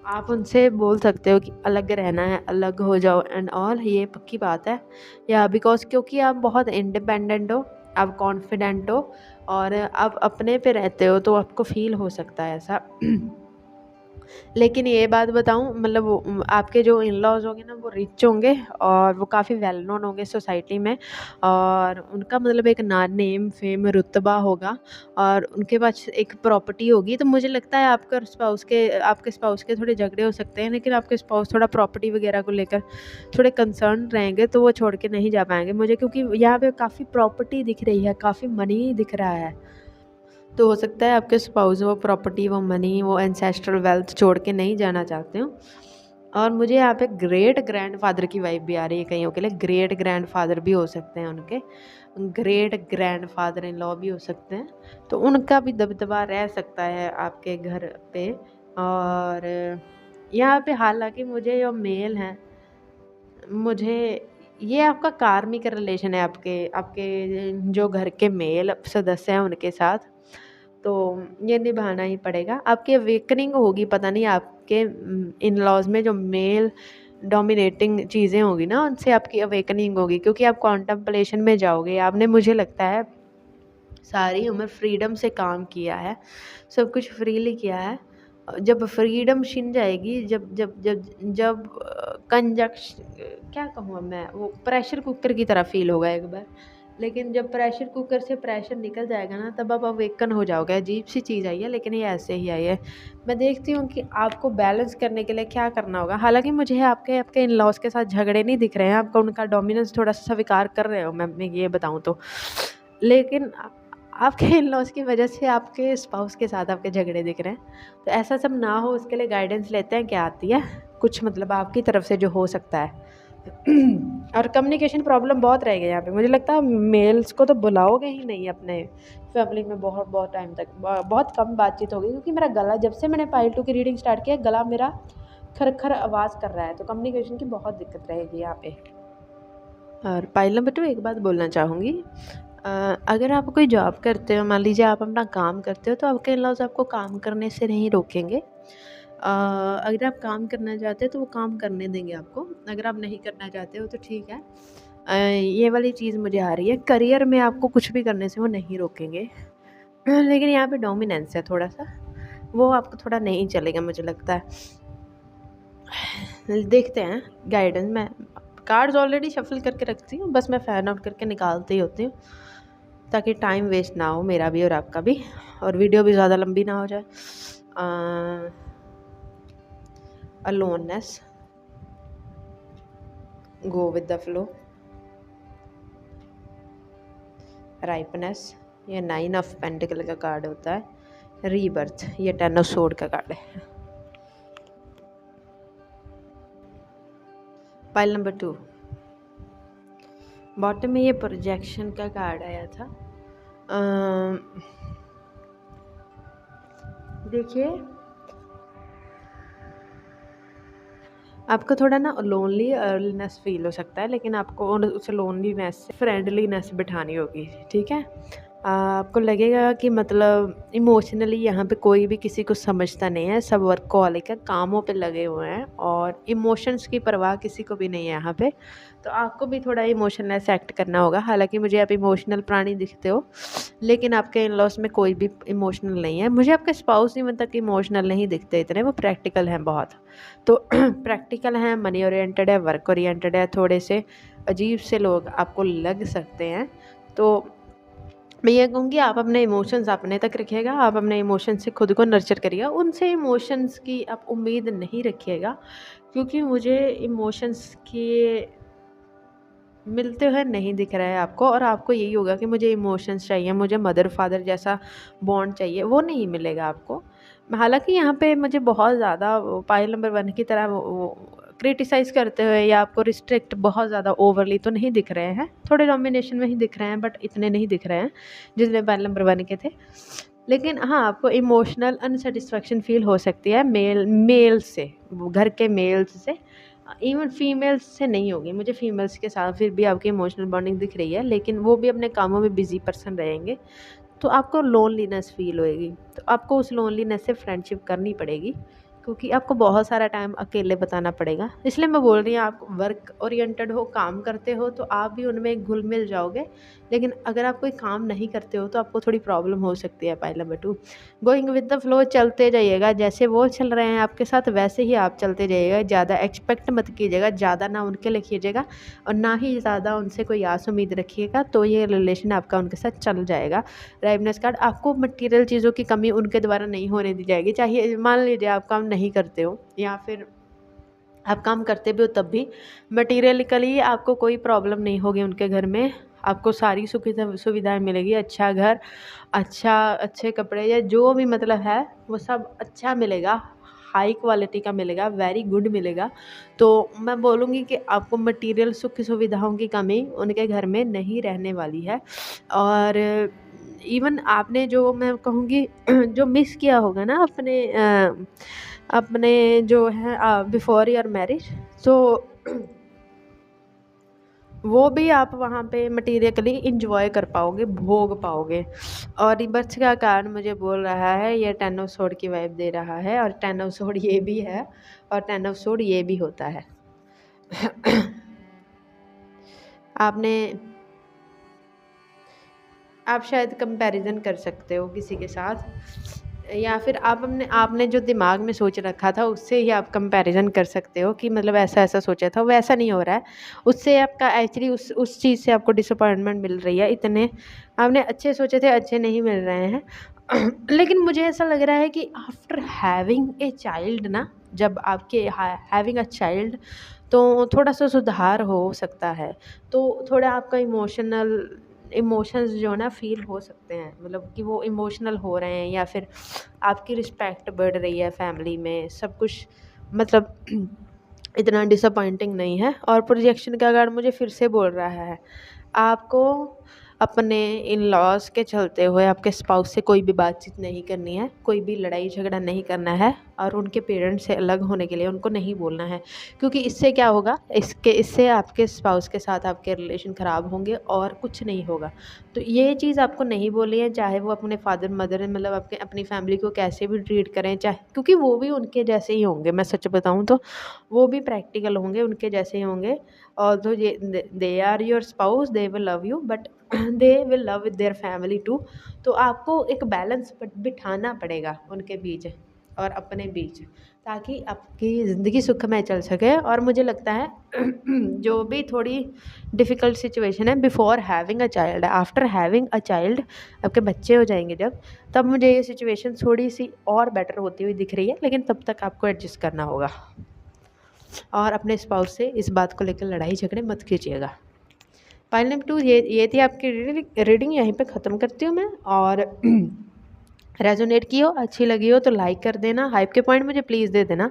आप उनसे बोल सकते हो कि अलग रहना है, अलग हो जाओ एंड ऑल, ये पक्की बात है। या बिकॉज़ क्योंकि आप बहुत इंडिपेंडेंट हो, आप कॉन्फिडेंट हो और आप अपने पे रहते हो, तो आपको फ़ील हो सकता है ऐसा। लेकिन ये बात बताऊँ, मतलब वो आपके जो इन-लॉज़ होंगे ना, वो रिच होंगे और वो काफ़ी वेल नोन होंगे सोसाइटी में, और उनका मतलब एक नेम, फेम, रुतबा होगा, और उनके पास एक प्रॉपर्टी होगी। तो मुझे लगता है आपके स्पाउस के थोड़े झगड़े हो सकते हैं, लेकिन आपके स्पाउस थोड़ा प्रॉपर्टी वगैरह को लेकर थोड़े कंसर्न रहेंगे, तो वो छोड़ के नहीं जा पाएँगे मुझे, क्योंकि यहाँ पे काफ़ी प्रॉपर्टी दिख रही है, काफ़ी मनी दिख रहा है। तो हो सकता है आपके स्पाउस वो प्रॉपर्टी, वो मनी, वो एंसेस्ट्रल वेल्थ छोड़ के नहीं जाना चाहते हो। और मुझे यहाँ पे ग्रेट ग्रैंडफ़ादर की वाइब भी आ रही है कईयों के लिए। ग्रेट ग्रैंडफ़ादर भी हो सकते हैं उनके, ग्रेट ग्रैंडफ़ादर इन लॉ भी हो सकते हैं, तो उनका भी दबदबा रह सकता है आपके घर पे। और यहाँ पे हालाँकि मुझे जो मेल हैं, मुझे ये आपका कार्मिक रिलेशन है, आपके आपके जो घर के मेल सदस्य हैं उनके साथ, तो ये निभाना ही पड़ेगा। आपकी अवेकनिंग होगी, पता नहीं आपके इन-लॉज़ में जो मेल डोमिनेटिंग चीज़ें होंगी ना, उनसे आपकी अवेकनिंग होगी, क्योंकि आप कॉन्टेम्पलेशन में जाओगे। आपने, मुझे लगता है, सारी उम्र फ्रीडम से काम किया है, सब कुछ फ्रीली किया है। जब फ्रीडम छिन जाएगी, जब जब जब जब कंजक्श क्या कहूँ अब मैं, वो प्रेशर कुकर की तरह फ़ील होगा एक बार। लेकिन जब प्रेशर कुकर से प्रेशर निकल जाएगा ना, तब आप अवेकन हो जाओगे। अजीब-सी चीज़ आई है, लेकिन ये ऐसे ही आई है। मैं देखती हूँ कि आपको बैलेंस करने के लिए क्या करना होगा। हालाँकि मुझे आपके आपके इन-लॉज़ के साथ झगड़े नहीं दिख रहे हैं, आपका उनका डोमिनेंस थोड़ा-सा स्वीकार कर रहे हो, मैं ये बताऊँ तो। लेकिन आपके इन-लॉज़ की वजह से आपके स्पाउस के साथ आपके झगड़े दिख रहे हैं। तो ऐसा सब ना हो, उसके लिए गाइडेंस लेते हैं, क्या आती है कुछ, मतलब आपकी तरफ से जो हो सकता है। और कम्युनिकेशन प्रॉब्लम बहुत रहेगी यहाँ पे। मुझे लगता है मेल्स को तो बुलाओगे ही नहीं अपने फैमिली में बहुत बहुत टाइम तक। बहुत कम बातचीत होगी, क्योंकि मेरा गला, जब से मैंने पाइल 2 की रीडिंग स्टार्ट किया, गला मेरा खर-खर आवाज़ कर रहा है, तो कम्युनिकेशन की बहुत दिक्कत रहेगी यहाँ पे। और पाइल नंबर 2, एक बात बोलना चाहूँगी। अगर आप कोई जॉब करते हो, मान लीजिए आप अपना काम करते हो, तो आपके इन-लॉज़ आपको काम करने से नहीं रोकेंगे। अगर आप काम करना चाहते हो तो वो काम करने देंगे आपको, अगर आप नहीं करना चाहते हो तो ठीक है। ये वाली चीज़ मुझे आ रही है। करियर में आपको कुछ भी करने से वो नहीं रोकेंगे। लेकिन यहाँ पे डोमिनेंस है थोड़ा-सा, वो आपको थोड़ा नहीं चलेगा, मुझे लगता है। देखते हैं गाइडेंस। मैं कार्ड्स ऑलरेडी शफ़ल करके रखती हूँ, बस मैं फ़ैन आउट करके निकालती ही होती हूँ, ताकि टाइम वेस्ट ना हो मेरा भी और आपका भी, और वीडियो भी ज़्यादा लंबी ना हो जाए। Aloneness, go with the flow, ripeness, ये 9 ऑफ पेंटिकल का कार्ड होता है, रीबर्थ, ये 10 ऑफ सोर्ड का कार्ड है। पाइल नंबर 2, बॉटम में ये प्रोजेक्शन का कार्ड आया था। देखिए आपको थोड़ा ना लोनलीनेस फील हो सकता है, लेकिन आपको उस लोनलीनेस से फ्रेंडलीनेस बिठानी होगी, ठीक है। आपको लगेगा कि मतलब इमोशनली यहाँ पे कोई भी किसी को समझता नहीं है, सब वर्कहॉलिक है, कामों पे लगे हुए हैं और इमोशंस की परवाह किसी को भी नहीं है यहाँ पे। तो आपको भी थोड़ा इमोशनलेस एक्ट करना होगा। हालांकि मुझे आप इमोशनल प्राणी दिखते हो, लेकिन आपके इन लॉस में कोई भी इमोशनल नहीं है। मुझे आपके स्पाउस नहीं मतलब कि इमोशनल नहीं दिखते इतने, वो प्रैक्टिकल हैं बहुत। तो प्रैक्टिकल हैं, मनी ओरिएंटेड है, वर्क ओरिएंटेड है, थोड़े से अजीब से लोग आपको लग सकते हैं। तो मैं ये कहूँगी आप अपने इमोशंस अपने तक रखिएगा, आप अपने इमोशंस से खुद को नर्चर करिएगा, उनसे इमोशंस की आप उम्मीद नहीं रखिएगा, क्योंकि मुझे इमोशंस की मिलते हुए नहीं दिख रहा है आपको। और आपको यही होगा कि मुझे इमोशंस चाहिए, मुझे मदर फादर जैसा बॉन्ड चाहिए, वो नहीं मिलेगा आपको। हालांकि यहाँ पे मुझे बहुत ज़्यादा पाइल नंबर 1 की तरह वो क्रिटिसाइज़ करते हुए या आपको रिस्ट्रिक्ट बहुत ज़्यादा ओवरली तो नहीं दिख रहे हैं, थोड़े डोमिनेशन में ही दिख रहे हैं, बट इतने नहीं दिख रहे हैं जितने पाइल नंबर 1 के थे। लेकिन हाँ, आपको इमोशनल अनसेटिस्फैक्शन फील हो सकती है मेल से, घर के मेल्स से, इवन फीमेल्स से नहीं होगी। मुझे फीमेल्स के साथ फिर भी आपकी इमोशनल बॉन्डिंग दिख रही है, लेकिन वो भी अपने कामों में बिजी पर्सन रहेंगे, तो आपको लोनलीनेस फील होएगी। तो आपको उस लोनलीनेस से फ्रेंडशिप करनी पड़ेगी, क्योंकि आपको बहुत सारा टाइम अकेले बताना पड़ेगा। इसलिए मैं बोल रही हूँ, आप वर्क ओरिएंटेड हो, काम करते हो, तो आप भी उनमें घुल मिल जाओगे। लेकिन अगर आप कोई काम नहीं करते हो तो आपको थोड़ी प्रॉब्लम हो सकती है। Pile number 2, going with the flow, चलते जाइएगा, जैसे वो चल रहे हैं आपके साथ वैसे ही आप चलते जाइएगा। ज़्यादा एक्सपेक्ट मत कीजिएगा, ज़्यादा ना उनके लिए कीजिएगा और ना ही ज़्यादा उनसे कोई आस उम्मीद रखिएगा, तो ये रिलेशन आपका उनके साथ चल जाएगा। राइवनेस कार्ड, आपको मटेरियल चीज़ों की कमी उनके द्वारा नहीं होने दी जाएगी। चाहे मान लीजिए आप काम नहीं करते हो या फिर आप काम करते भी हो, तब भी मटीरियलिकली आपको कोई प्रॉब्लम नहीं होगी उनके घर में। आपको सारी सुविधाएं मिलेगी, अच्छा घर, अच्छे कपड़े या जो भी मतलब है वो सब अच्छा मिलेगा, हाई क्वालिटी का मिलेगा, वेरी गुड मिलेगा। तो मैं बोलूँगी कि आपको मटेरियल सुख सुविधाओं की कमी उनके घर में नहीं रहने वाली है। और इवन आपने जो मैं कहूँगी जो मिस किया होगा ना अपने जो है बिफोर योर मैरिज, तो वो भी आप वहाँ पे मटीरियली इंजॉय कर पाओगे, भोग पाओगे। और रिबर्थ का कार्ड मुझे बोल रहा है, ये 10 ऑफ सोर्ड की वाइब दे रहा है, और 10 ऑफ सोर्ड ये भी है और 10 ऑफ सोर्ड ये भी होता है। आप शायद कंपैरिजन कर सकते हो किसी के साथ, या फिर आपने जो दिमाग में सोच रखा था उससे ही आप कंपैरिजन कर सकते हो कि मतलब ऐसा सोचा था वैसा नहीं हो रहा है। उससे आपका एक्चुअली उस चीज़ से आपको डिसअपॉइंटमेंट मिल रही है। इतने आपने अच्छे सोचे थे, अच्छे नहीं मिल रहे हैं। लेकिन मुझे ऐसा लग रहा है कि आफ्टर हैविंग ए चाइल्ड ना, जब आपके हैविंग अ चाइल्ड, तो थोड़ा सा सुधार हो सकता है। तो थोड़ा आपका इमोशंस जो है ना फील हो सकते हैं, मतलब कि वो इमोशनल हो रहे हैं, या फिर आपकी रिस्पेक्ट बढ़ रही है फैमिली में, सब कुछ मतलब इतना डिसअपॉइंटिंग नहीं है। और प्रोजेक्शन का अगर मुझे फिर से बोल रहा है, आपको अपने इन लॉज के चलते हुए आपके स्पाउस से कोई भी बातचीत नहीं करनी है, कोई भी लड़ाई झगड़ा नहीं करना है, और उनके पेरेंट्स से अलग होने के लिए उनको नहीं बोलना है। क्योंकि इससे क्या होगा, इससे आपके स्पाउस के साथ आपके रिलेशन ख़राब होंगे और कुछ नहीं होगा। तो ये चीज़ आपको नहीं बोलनी है, चाहे वो अपने फादर मदर मतलब आपके अपनी फैमिली को कैसे भी ट्रीट करें, चाहे, क्योंकि वो भी उनके जैसे ही होंगे। मैं सच बताऊँ तो वो भी प्रैक्टिकल होंगे, उनके जैसे ही होंगे। और तो ये they are your spouse, they will love you, but they will love with their family too. तो आपको एक बैलेंस बिठाना पड़ेगा उनके बीच और अपने बीच, ताकि आपकी ज़िंदगी सुखमय चल सके। और मुझे लगता है जो भी थोड़ी डिफ़िकल्ट सिचुएशन है before having a child, after having a child, आपके बच्चे हो जाएंगे जब, तब मुझे ये सिचुएशन थोड़ी सी और बेटर होती हुई दिख रही है, लेकिन तब तक आपको एडजस्ट करना होगा। और अपने स्पाउस से इस बात को लेकर लड़ाई झगड़े मत कीजिएगा। फाइल नंबर 2 ये थी आपकी रीडिंग, यहीं पे ख़त्म करती हूँ मैं। और रेजोनेट की हो, अच्छी लगी हो तो लाइक कर देना। हाइप के पॉइंट मुझे प्लीज़ दे देना,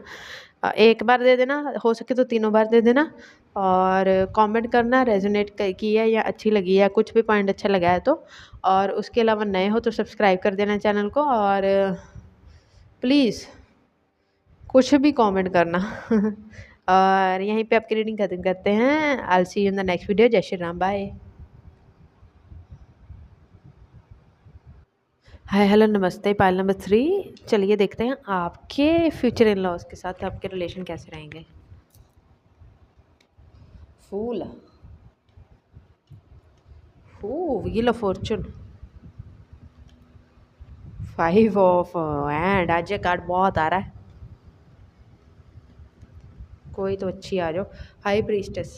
एक बार दे देना, हो सके तो तीनों बार दे देना। और कमेंट करना रेजोनेट की है या अच्छी लगी है, कुछ भी पॉइंट अच्छा लगा है तो। और उसके अलावा नए हो तो सब्सक्राइब कर देना चैनल को। और प्लीज़ कुछ भी कमेंट करना और यहीं पे आपकी रीडिंग खत्म करते हैं। I see you in the next video. जय Shri Ram, bye. Hi hello नमस्ते। पाइल नंबर 3, चलिए देखते हैं आपके फ्यूचर इन लॉज के साथ आपके रिलेशन कैसे रहेंगे। Fool, wheel of fortune, 5 of and. आज ये कार्ड बहुत आ रहा है, कोई तो अच्छी आ जाओ। हाई प्रीस्टेस,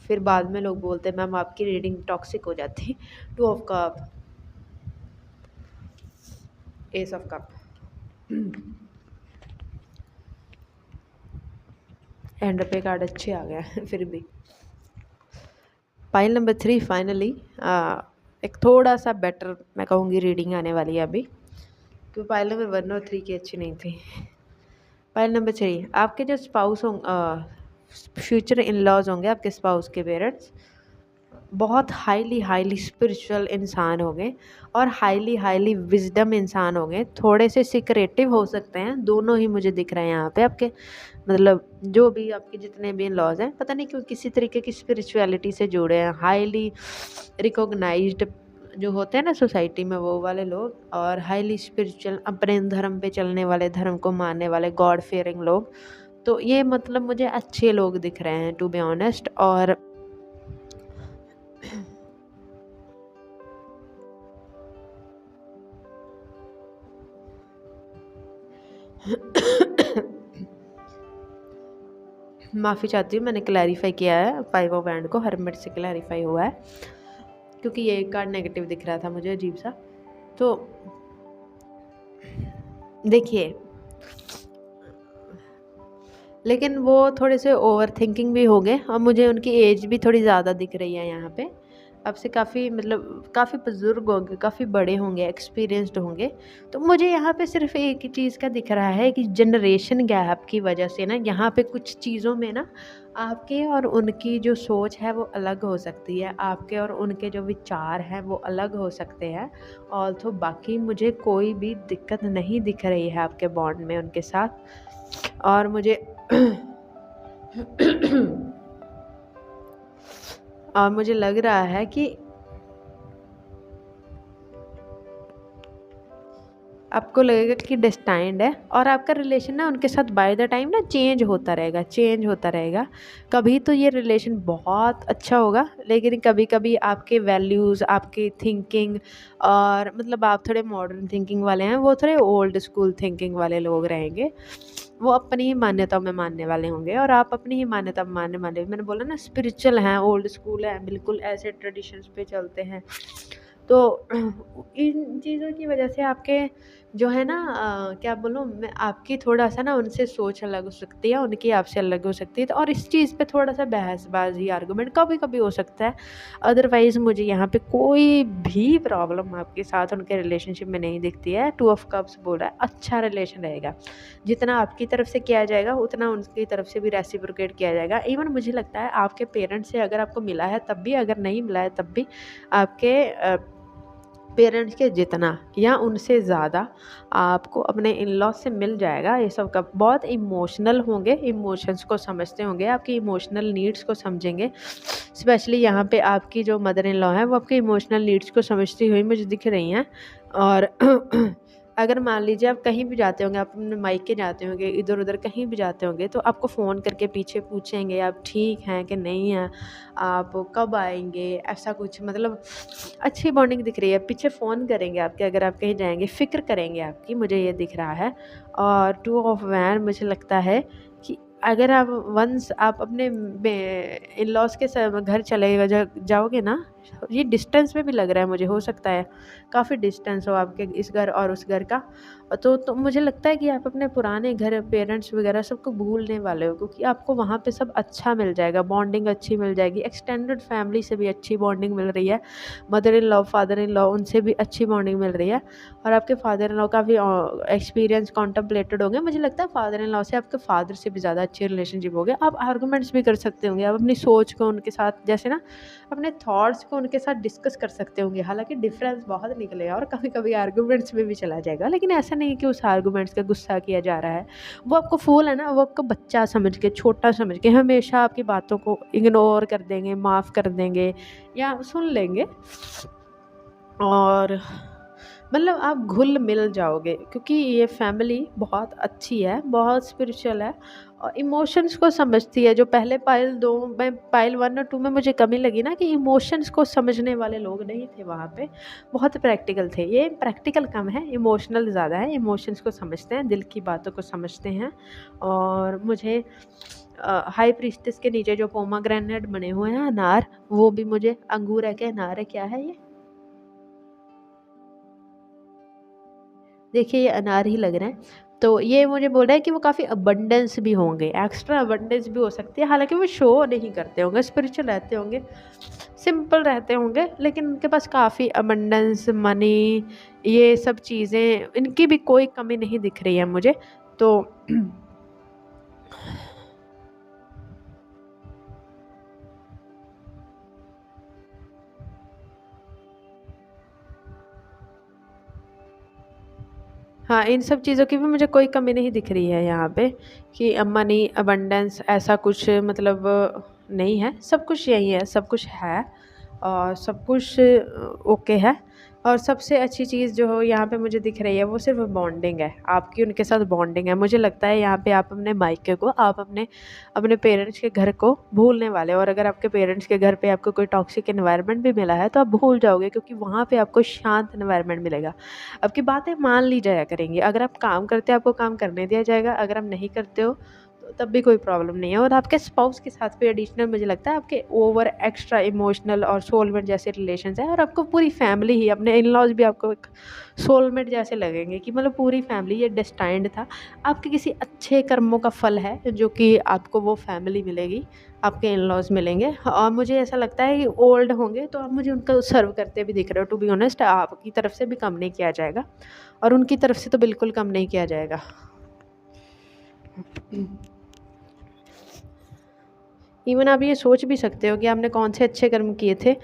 फिर बाद में लोग बोलते हैं मैम आपकी रीडिंग टॉक्सिक हो जाती। 2 of cup, S of cup, and पे कार्ड अच्छे आ गया फिर भी। पाइल नंबर 3 फाइनली एक थोड़ा सा बेटर मैं कहूँगी रीडिंग आने वाली है अभी, क्योंकि पाइल नंबर 1 और 3 की अच्छी नहीं थी। पाइल नंबर 3, आपके जो स्पाउस होंगे, फ्यूचर इन लॉज होंगे, आपके स्पाउस के पेरेंट्स बहुत हाईली स्पिरिचुअल इंसान होंगे और हाईली विजडम इंसान होंगे। थोड़े से सिक्रेटिव हो सकते हैं, दोनों ही मुझे दिख रहे हैं यहाँ पे आपके, मतलब जो भी आपके जितने भी इन लॉज हैं, पता नहीं क्यों किसी तरीके की स्पिरिचुअलिटी से जुड़े हैं, हाईली रिकॉग्नाइज्ड जो होते हैं ना सोसाइटी में, वो वाले लोग। और हाईली स्पिरिचुअल, अपने धर्म पे चलने वाले, धर्म को मानने वाले, गॉड फेयरिंग लोग। तो ये मतलब मुझे अच्छे लोग दिख रहे हैं टू बी ऑनेस्ट। और माफ़ी चाहती हूँ, मैंने क्लैरिफाई किया है 5 ऑफ हैंड को, हरमिट से क्लैरिफाई हुआ है, क्योंकि ये कार्ड नेगेटिव दिख रहा था मुझे अजीब सा। तो देखिए, लेकिन वो थोड़े से ओवर थिंकिंग भी हो गए और मुझे उनकी एज भी थोड़ी ज़्यादा दिख रही है यहाँ पे। आपसे काफ़ी मतलब काफ़ी बुज़ुर्ग होंगे, काफ़ी बड़े होंगे, एक्सपीरियंस्ड होंगे। तो मुझे यहाँ पे सिर्फ एक ही चीज़ का दिख रहा है कि जनरेशन गैप की वजह से ना, यहाँ पे कुछ चीज़ों में ना आपके और उनकी जो सोच है वो अलग हो सकती है, आपके और उनके जो विचार हैं वो अलग हो सकते हैं। ऑल्थो बाकी मुझे कोई भी दिक्कत नहीं दिख रही है आपके बॉन्ड में उनके साथ। और मुझे और मुझे लग रहा है कि आपको लगेगा कि डेस्टाइंड है, और आपका रिलेशन ना उनके साथ बाय द टाइम ना चेंज होता रहेगा। कभी तो ये रिलेशन बहुत अच्छा होगा, लेकिन कभी कभी आपके वैल्यूज़, आपकी थिंकिंग, और मतलब आप थोड़े मॉडर्न थिंकिंग वाले हैं, वो थोड़े ओल्ड स्कूल थिंकिंग वाले लोग रहेंगे। वो अपनी ही मान्यताओं में मानने वाले होंगे और आप अपनी ही मान्यता में मानने वाले। मैंने बोला ना स्पिरिचुअल हैं, ओल्ड स्कूल है, बिल्कुल ऐसे ट्रेडिशंस पे चलते हैं। तो इन चीज़ों की वजह से आपके जो है ना क्या बोलूँ मैं, आपकी थोड़ा सा ना उनसे सोच अलग हो सकती है, उनकी आपसे अलग हो सकती है। तो और इस चीज़ पे थोड़ा सा बहसबाजी, आर्गूमेंट कभी कभी हो सकता है। अदरवाइज़ मुझे यहाँ पे कोई भी प्रॉब्लम आपके साथ उनके रिलेशनशिप में नहीं दिखती है। 2 ऑफ कप्स बोल रहा है, अच्छा रिलेशन रहेगा। जितना आपकी तरफ से किया जाएगा उतना उनकी तरफ से भी रेसिप्रोकेट किया जाएगा। इवन मुझे लगता है आपके पेरेंट्स से अगर आपको मिला है तब भी, अगर नहीं मिला है तब भी, आपके पेरेंट्स के जितना या उनसे ज़्यादा आपको अपने इन लॉज से मिल जाएगा। ये सब का बहुत इमोशनल होंगे, इमोशंस को समझते होंगे, आपकी इमोशनल नीड्स को समझेंगे। स्पेशली यहाँ पे आपकी जो मदर इन लॉ है वो आपके इमोशनल नीड्स को समझती हुई मुझे दिख रही हैं। और अगर मान लीजिए आप कहीं भी जाते होंगे, आप अपने मायके जाते होंगे, इधर उधर कहीं भी जाते होंगे, तो आपको फ़ोन करके पीछे पूछेंगे आप ठीक हैं कि नहीं हैं, आप कब आएंगे, ऐसा कुछ, मतलब अच्छी बॉन्डिंग दिख रही है। पीछे फ़ोन करेंगे आपके, अगर आप कहीं जाएंगे फ़िक्र करेंगे आपकी, मुझे ये दिख रहा है। और 2 ऑफ वैन मुझे लगता है कि अगर आप वंस आप अपने इन लॉज के घर चले जाओगे ना, ये डिस्टेंस में भी लग रहा है मुझे, हो सकता है काफ़ी डिस्टेंस हो आपके इस घर और उस घर का। तो मुझे लगता है कि आप अपने पुराने घर, पेरेंट्स वगैरह सबको भूलने वाले हो, क्योंकि आपको वहाँ पे सब अच्छा मिल जाएगा, बॉन्डिंग अच्छी मिल जाएगी, एक्सटेंडेड फैमिली से भी अच्छी बॉन्डिंग मिल रही है, mother in law, father in law उनसे भी अच्छी बॉन्डिंग मिल रही है, और आपके फादर इन लॉ का भी एक्सपीरियंस कॉन्टम्पलेटेड होंगे। मुझे लगता है फादर इन लॉ से आपके फादर से भी ज़्यादा अच्छे रिलेशनशिप हो गए। आप आर्गूमेंट्स भी कर सकते होंगे, आप अपनी सोच को उनके साथ, जैसे ना अपने थॉट्स को उनके साथ डिस्कस कर सकते होंगे। हालाँकि डिफरेंस बहुत निकलेगा और कभी-कभी आर्गुमेंट्स में भी चला जाएगा, लेकिन ऐसा नहीं है कि उस आर्गुमेंट्स का गुस्सा किया जा रहा है। वो आपको फूल है ना, वो आपको बच्चा समझ के, छोटा समझ के हमेशा आपकी बातों को इग्नोर कर देंगे, माफ़ कर देंगे या सुन लेंगे, और मतलब आप घुल-मिल जाओगे, क्योंकि ये फैमिली बहुत अच्छी है, बहुत स्पिरिचुअल है और इमोशंस को समझती है। जो पहले पाइल 2 में, पाइल 1 और 2 में मुझे कमी लगी ना, कि इमोशंस को समझने वाले लोग नहीं थे वहाँ पे, बहुत प्रैक्टिकल थे। ये प्रैक्टिकल कम है, इमोशनल ज़्यादा है, इमोशंस को समझते हैं, दिल की बातों को समझते हैं। और मुझे हाई प्रीस्टेस के नीचे जो पोमेग्रेनेट बने हुए हैं, अनार, वो भी मुझे, अंगूर है क्या अनार है, क्या है ये? देखिए ये अनार ही लग रहे हैं। तो ये मुझे बोल रहा है कि वो काफ़ी अबंडेंस भी होंगे, एक्स्ट्रा अबंडेंस भी हो सकती है, हालाँकि वो शो नहीं करते होंगे, स्पिरिचुअल रहते होंगे, सिंपल रहते होंगे, लेकिन उनके पास काफ़ी अबंडेंस, मनी, ये सब चीज़ें, इनकी भी कोई कमी नहीं दिख रही है मुझे। तो हाँ, इन सब चीज़ों की भी मुझे कोई कमी नहीं दिख रही है यहाँ पे, कि मनी, अबंडेंस ऐसा कुछ मतलब नहीं है, सब कुछ यही है, सब कुछ है और सब कुछ ओके है। और सबसे अच्छी चीज़ जो यहाँ पे मुझे दिख रही है वो सिर्फ़ बॉन्डिंग है, आपकी उनके साथ बॉन्डिंग है। मुझे लगता है यहाँ पे आप अपने मायके को, आप अपने अपने पेरेंट्स के घर को भूलने वाले हो, और अगर आपके पेरेंट्स के घर पे आपको कोई टॉक्सिक एनवायरनमेंट भी मिला है तो आप भूल जाओगे, क्योंकि वहाँ पे आपको शांत एनवायरनमेंट मिलेगा। आपकी बातें मान ली जाया करेंगी, अगर आप काम करते हो आपको काम करने दिया जाएगा, अगर आप नहीं करते हो तो तब भी कोई प्रॉब्लम नहीं है। और आपके स्पाउस के साथ भी एडिशनल मुझे लगता है आपके ओवर एक्स्ट्रा इमोशनल और सोलमेट जैसे रिलेशंस हैं, और आपको पूरी फैमिली ही, अपने इन लॉज भी आपको एक सोलमेट जैसे लगेंगे, कि मतलब पूरी फैमिली ये डेस्टाइंड था। आपके किसी अच्छे कर्मों का फल है जो कि आपको वो फैमिली मिलेगी, आपके इन लॉज मिलेंगे। और मुझे ऐसा लगता है कि ओल्ड होंगे तो आप मुझे उनको सर्व करते भी दिख रहे हो। टू बी ऑनेस्ट, आपकी तरफ से भी कम नहीं किया जाएगा और उनकी तरफ से तो बिल्कुल कम नहीं किया जाएगा। इवन आप ये सोच भी सकते हो कि आपने कौन से अच्छे कर्म किए थे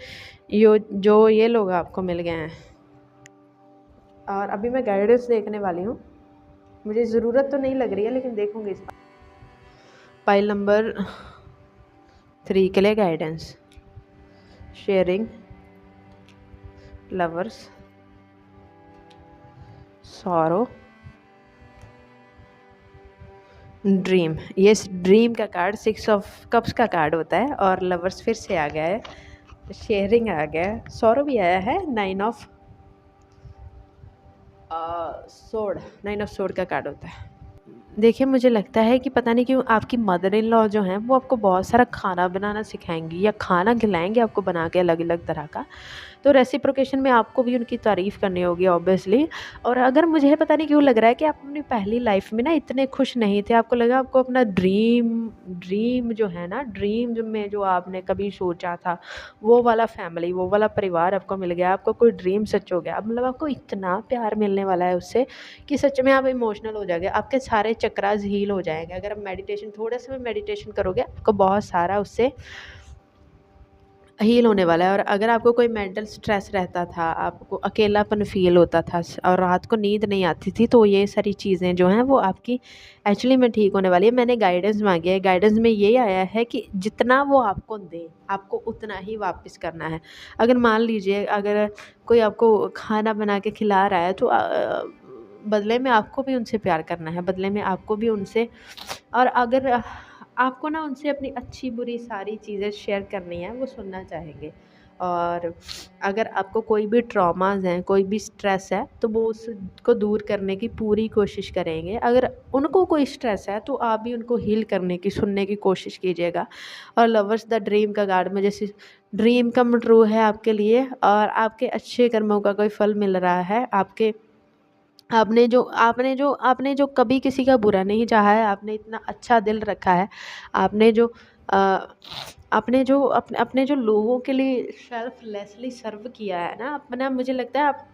जो ये लोग आपको मिल गए हैं। और अभी मैं गाइडेंस देखने वाली हूँ, मुझे ज़रूरत तो नहीं लग रही है, लेकिन देखूंगी इस पाइल नंबर 3 के लिए guidance. Sharing, lovers, sorrow, dream. ये ड्रीम का कार्ड 6 ऑफ कप्स का कार्ड होता है, और लवर्स फिर से आ गया है, शेयरिंग आ गया है, सॉरो भी आया है, 9 ऑफ सोड, 9 ऑफ सोड का कार्ड होता है। देखिए मुझे लगता है कि पता नहीं क्यों आपकी मदर इन लॉ जो हैं वो आपको बहुत सारा खाना बनाना सिखाएंगी, या खाना खिलाएंगे आपको बना के अलग अलग तरह का। तो रेसिप्रोकेशन में आपको भी उनकी तारीफ़ करनी होगी ऑब्वियसली। और अगर मुझे पता नहीं क्यों लग रहा है कि आप अपनी पहली लाइफ में ना इतने खुश नहीं थे, आपको लगा आपको अपना ड्रीम ड्रीम जो है ना, ड्रीम जो में जो आपने कभी सोचा था, वो वाला फैमिली, वो वाला परिवार आपको मिल गया, आपको कोई ड्रीम सच हो गया। अब मतलब आपको इतना प्यार मिलने वाला है उससे कि सच में आप इमोशनल हो जाओगे, आपके सारे चक्रास हील हो जाएंगे। अगर आप मेडिटेशन, थोड़े से भी मेडिटेशन करोगे, आपको बहुत सारा उससे हील होने वाला है। और अगर आपको कोई मेंटल स्ट्रेस रहता था, आपको अकेलापन फ़ील होता था और रात को नींद नहीं आती थी, तो ये सारी चीज़ें जो हैं वो आपकी एक्चुअली में ठीक होने वाली है। मैंने गाइडेंस मांगी है, गाइडेंस में ये आया है कि जितना वो आपको दें, आपको उतना ही वापस करना है। अगर मान लीजिए अगर कोई आपको खाना बना के खिला रहा है, तो बदले में आपको भी उनसे प्यार करना है, बदले में आपको भी उनसे, और अगर आपको ना उनसे अपनी अच्छी बुरी सारी चीज़ें शेयर करनी है, वो सुनना चाहेंगे। और अगर आपको कोई भी ट्रॉमास हैं, कोई भी स्ट्रेस है, तो वो उसको दूर करने की पूरी कोशिश करेंगे। अगर उनको कोई स्ट्रेस है तो आप भी उनको हील करने की, सुनने की कोशिश कीजिएगा। और लवर्स द ड्रीम का कार्ड में जैसे ड्रीम कम ट्रू है आपके लिए, और आपके अच्छे कर्मों का कोई फल मिल रहा है। आपने जो कभी किसी का बुरा नहीं चाहा है, आपने इतना अच्छा दिल रखा है, आपने जो अ, अपने जो लोगों के लिए सेल्फलेसली सर्व किया है ना अपना, मुझे लगता है आप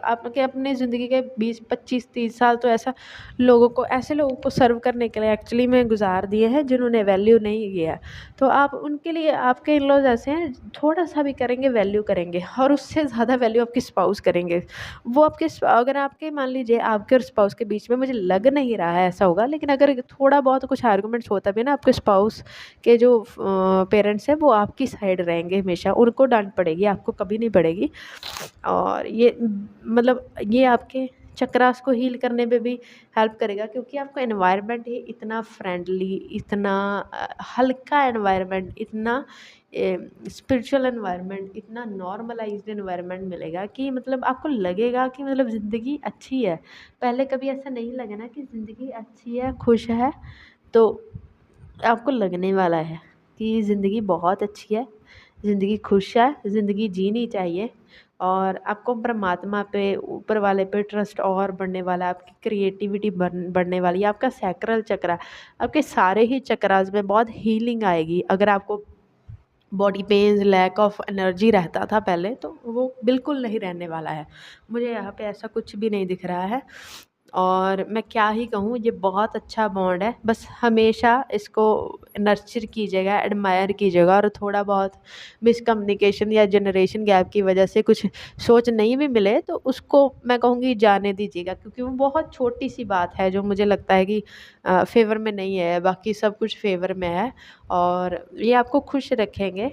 आपके अपने ज़िंदगी के 20 25 30 साल तो ऐसे लोगों को सर्व करने के लिए एक्चुअली में गुजार दिए हैं जिन्होंने वैल्यू नहीं किया। तो आप उनके लिए, आपके इन लॉज ऐसे हैं, थोड़ा सा भी करेंगे वैल्यू करेंगे, और उससे ज़्यादा वैल्यू आपके स्पाउस करेंगे। वो अगर आपके, मान लीजिए आपके और स्पाउस के बीच में, मुझे लग नहीं रहा है ऐसा होगा, लेकिन अगर थोड़ा बहुत कुछ आर्गूमेंट्स होता भी है ना, आपके स्पाउस के जो पेरेंट्स हैं वो आपकी साइड रहेंगे हमेशा, उनको डांट पड़ेगी, आपको कभी नहीं पड़ेगी। और ये मतलब ये आपके चक्रास को हील करने में भी हेल्प करेगा, क्योंकि आपका एनवायरनमेंट ही इतना फ्रेंडली, इतना हल्का एनवायरनमेंट, इतना स्पिरिचुअल एनवायरनमेंट, इतना नॉर्मलाइज्ड एनवायरनमेंट मिलेगा कि मतलब आपको लगेगा कि मतलब ज़िंदगी अच्छी है। पहले कभी ऐसा नहीं लगा ना कि ज़िंदगी अच्छी है, खुश है, तो आपको लगने वाला है कि ज़िंदगी बहुत अच्छी है, ज़िंदगी खुश है, ज़िंदगी जीनी चाहिए। और आपको परमात्मा पे, ऊपर वाले पे ट्रस्ट और बढ़ने वाला है, आपकी क्रिएटिविटी बढ़ने वाली है, आपका सैक्रल चक्र, आपके सारे ही चक्रास में बहुत हीलिंग आएगी। अगर आपको body pains, lack of energy रहता था पहले, तो वो बिल्कुल नहीं रहने वाला है। मुझे यहाँ पे ऐसा कुछ भी नहीं दिख रहा है। और मैं क्या ही कहूँ, ये बहुत अच्छा बॉन्ड है, बस हमेशा इसको नर्चर कीजिएगा, एडमायर कीजिएगा। और थोड़ा बहुत मिसकम्युनिकेशन या जनरेशन गैप की वजह से कुछ सोच नहीं भी मिले, तो उसको मैं कहूँगी जाने दीजिएगा, क्योंकि वो बहुत छोटी सी बात है जो मुझे लगता है कि फेवर में नहीं है, बाकी सब कुछ फेवर में है। और ये आपको खुश रखेंगे,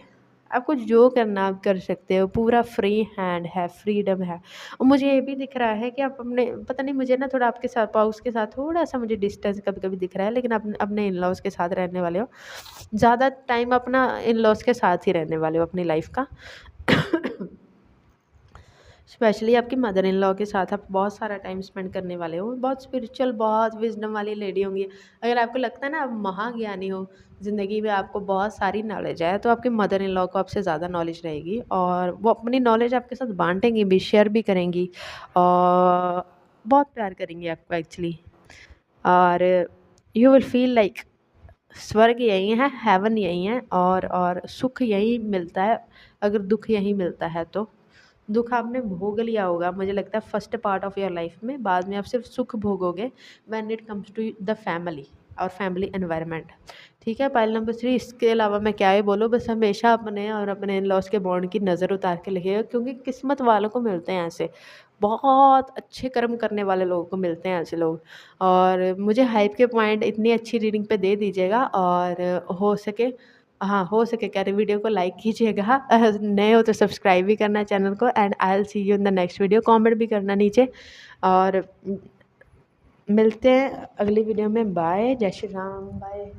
आपको जो करना आप कर सकते हो, पूरा फ्री हैंड है, फ्रीडम है। और मुझे ये भी दिख रहा है कि आप अपने, पता नहीं मुझे ना थोड़ा आपके साथ, पाउस के साथ थोड़ा सा मुझे डिस्टेंस कभी कभी दिख रहा है, लेकिन आप अपने इन लॉज के साथ रहने वाले हो, ज़्यादा टाइम अपना इन लॉज के साथ ही रहने वाले हो अपनी लाइफ का। स्पेशली आपकी मदर इन लॉ के साथ आप बहुत सारा टाइम स्पेंड करने वाले हो। बहुत स्पिरिचुअल, बहुत विजडम वाली लेडी होंगी। अगर आपको लगता है ना आप महाज्ञानी हो, ज़िंदगी में आपको बहुत सारी नॉलेज है, तो आपकी मदर इन लॉ को आपसे ज़्यादा नॉलेज रहेगी, और वो अपनी नॉलेज आपके साथ बांटेंगी भी, शेयर भी करेंगी, और बहुत प्यार करेंगी आपको एक्चुअली। और यू विल फील लाइक स्वर्ग यही है, हेवन यही है, और सुख यही मिलता है। अगर दुख यही मिलता है तो दुख आपने भोग लिया होगा, मुझे लगता है first part of your life में, बाद में आप सिर्फ सुख भोगोगे when it comes to the family और फैमिली एनवायरनमेंट। ठीक है, पाइल नंबर 3, इसके अलावा मैं क्या ही बोलूँ, बस हमेशा अपने और अपने इन लॉज के बॉन्ड की नज़र उतार के लिखिएगा, क्योंकि किस्मत वालों को मिलते हैं ऐसे, बहुत अच्छे कर्म करने वाले लोगों को मिलते हैं ऐसे लोग। और मुझे हाइप के पॉइंट इतनी अच्छी रीडिंग पे दे दीजिएगा, और हो सके, हाँ हो सके कह रहे, वीडियो को लाइक कीजिएगा, नए हो तो सब्सक्राइब भी करना चैनल को, and I will see you in the next video. Comment भी करना नीचे, और मिलते हैं अगली वीडियो में। बाय, जय श्री राम, बाय।